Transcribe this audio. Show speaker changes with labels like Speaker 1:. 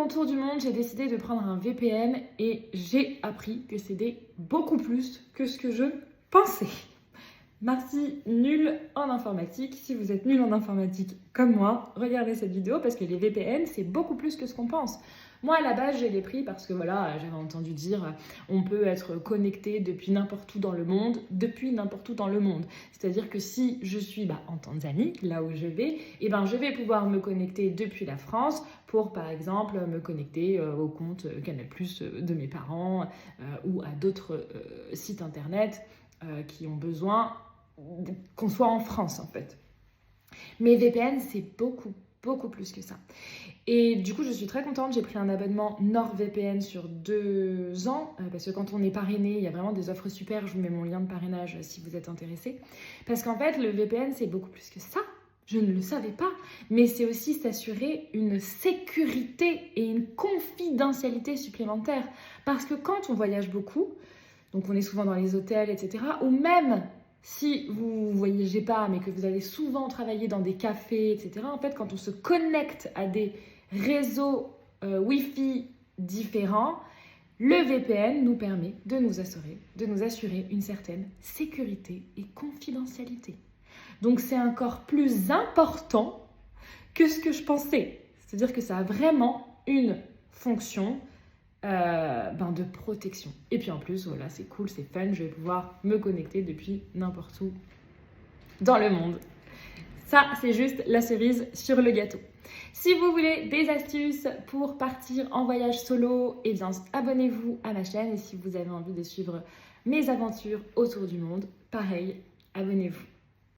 Speaker 1: mon tour du monde, j'ai décidé de prendre un VPN et j'ai appris que c'était beaucoup plus que ce que je pensais. Merci, nul en informatique. Si vous êtes nul en informatique comme moi, regardez cette vidéo parce que les VPN, c'est beaucoup plus que ce qu'on pense. Moi, à la base, je l'ai pris parce que voilà, j'avais entendu dire on peut être connecté depuis n'importe où dans le monde, C'est-à-dire que si je suis en Tanzanie, là où je vais, je vais pouvoir me connecter depuis la France pour, par exemple, me connecter au compte Canal+ de mes parents ou à d'autres sites internet qui ont besoin qu'on soit en France en fait. Mais VPN, c'est beaucoup plus que ça. Et du coup, je suis très contente. J'ai pris un abonnement NordVPN sur 2 ans parce que quand on est parrainé, il y a vraiment des offres super. Je vous mets mon lien de parrainage si vous êtes intéressés. Parce qu'en fait, le VPN, c'est beaucoup plus que ça. Je ne le savais pas, mais c'est aussi s'assurer une sécurité et une confidentialité supplémentaire. Parce que quand on voyage beaucoup, donc on est souvent dans les hôtels, etc., ou même si vous ne voyagez pas, mais que vous allez souvent travailler dans des cafés, etc., en fait, quand on se connecte à des réseaux Wi-Fi différents, le VPN nous permet de nous assurer une certaine sécurité et confidentialité. Donc, c'est encore plus important que ce que je pensais. C'est-à-dire que ça a vraiment une fonction de protection. Et puis en plus, voilà, c'est cool, c'est fun, je vais pouvoir me connecter depuis n'importe où dans le monde. Ça, c'est juste la cerise sur le gâteau. Si vous voulez des astuces pour partir en voyage solo, abonnez-vous à ma chaîne. Et si vous avez envie de suivre mes aventures autour du monde, pareil, abonnez-vous.